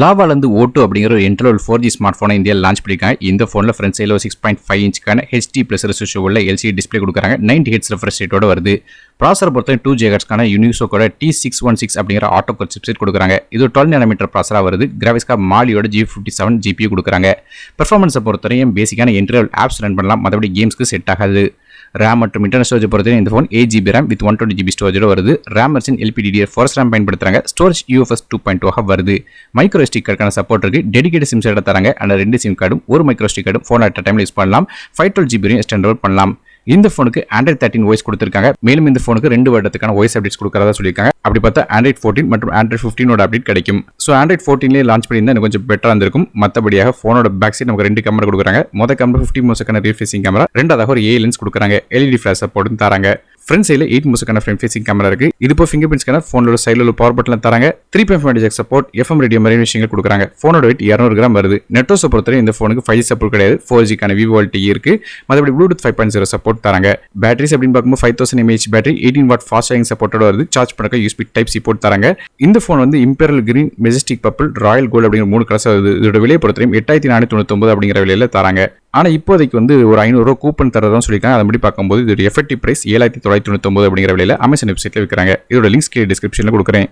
லாவாலேருந்து Otto அப்படிங்கிற ஒரு என்ட்ரல் 4G smart ஃபோனை இந்தியாவில் லான்ச் பண்ணியிருக்காங்க. இந்த ஃபோனில் ஃப்ரண்ட் சைடில் 6.5 இன்ச்சுக்கான HD ப்ளஸ் ரெசல்யூஷன் உள்ள LCD டிஸ்பிளே கொடுக்குறாங்க. 90 ஹெட்ஸ் ரெஃப்ரெஷ் ரேட்டோட வருது. ப்ராசர் பொறுத்தவரை 2 GHz யூனிசோக்கோட T616 அப்படிங்கிற ஆட்டோ கோர் சிப்செட் கொடுக்குறாங்க. இது 12 nm ப்ராசராக வருது. கிராஃபிக்ஸ்க்காக மாலியோட G57 GPU கொடுக்குறாங்க. பெர்ஃபார்மன்ஸை பொறுத்தவரையும் பேசிக்கான என்ட்ரல் ஆப்ஸ் ரன் பண்ணலாம், மற்றபடி கேம்ஸ்க்கு செட் ஆகாது. RAM மற்றும் இன்டர்னல் ஸ்டோரேஜ் பொறுத்தவரை இந்த phone 8GB RAM with 120GB ஸ்டோரேஜோட வருது. RAM வெர்ஷன் LPDDR4 RAM பயன்படுத்துறாங்க. ஸ்டோரேஜ் UFS 2.0 வருது. மைக்ரோ SD கார்டுக்கான சப்போர்ட் இருக்கு. டெடிகேட்டட் சிம் கார்டு தராங்க. அந்த 2 சிம் கார்டும் ஒரு மைக்ரோ SD கார்டும் ஃபோன் அட் டைம்ல யூஸ் பண்ணலாம். 512GB எக்ஸ்டெண்டபிள் பண்ணலாம். இந்த ஃபோனுக்கு Android 13 OS கொடுத்திருக்காங்க. மேலும் இந்த ஃபோனுக்கு 2 வருடத்துக்கான OS அப்டேட்ஸ் கொடுக்கறதா சொல்லியிருக்காங்க. அப்படி பார்த்தா Android 14 மற்றும் Android 15 அப்டேட் கிடைக்கும். ஸோ Android 14 லான்ச் பண்ணியிருந்தா எனக்கு கொஞ்சம் பெட்டரா இருந்திருக்கும். மற்றபடியாக ஃபோனோட பேக் சைடு நமக்கு 2 கேமரா கொடுக்குறாங்க. மொதல் camera 50 megapixel rear facing camera, ரெண்டாவதாக ஒரு AI லென்ஸ் கொடுக்குறாங்க. LED ஃபிளாஷ் சப்போர்ட்டும் தராங்க. ஃப்ரண்ட் சைடில் 8 மெகாபிக்சல் ஃப்ரண்ட் ஃபேசிங் கேமரா இருக்கு. இது இப்போ ஃபிங்கர் பிரிண்ட் ஸ்கேனர், ஃபோனோட சைடில் உள்ள பவர் பட்டன் தராங்க. 3.5 ஜாக் சப்போர்ட், FM ரேடியோ மாதிரி விஷயங்கள் கொடுக்குறாங்க. ஃபோனோட வெயிட் 200 கிராம் வருது. நெட்வொர்க் பொறுத்தவரை இந்த ஃபோனுக்கு 5G சப்போர்ட் கிடையாது. 4Gக்கான Vivo LTE இருக்கு. மற்றபடி Bluetooth 5.0 சப்போர்ட் தராங்க. பேட்டரிஸ் அப்படின்னு பார்க்கும்போது 5000 mAh battery, 18 watt fast charging சப்போர்ட்டோட வருது. சார்ஜ் பண்ணக்க USB Type-C போர்ட் தராங்க. இந்த ஃபோன் வந்து imperial green, majestic purple, royal gold அப்படிங்கிற 3 கலர்ஸ் வருது. இதோட விலையை பொறுத்தவரையும் 8499 அப்படிங்கிற விலையில தராங்க. ஆனால் இப்போதைக்கு வந்து ஒரு 500 ரூபா கூப்பன் தரதான் சொல்லியிருக்காங்க. அதன்படி பார்க்கும்போது இதோட எஃபெக்டிவ் பிரைஸ் 7999 அப்படிங்கிற விலையில அமேசான் வெப்சைட்ல விற்கிறாங்க. இதோட லிங்க்ஸ் டிஸ்கிரிப்ஷன்ல கொடுக்குறேன்.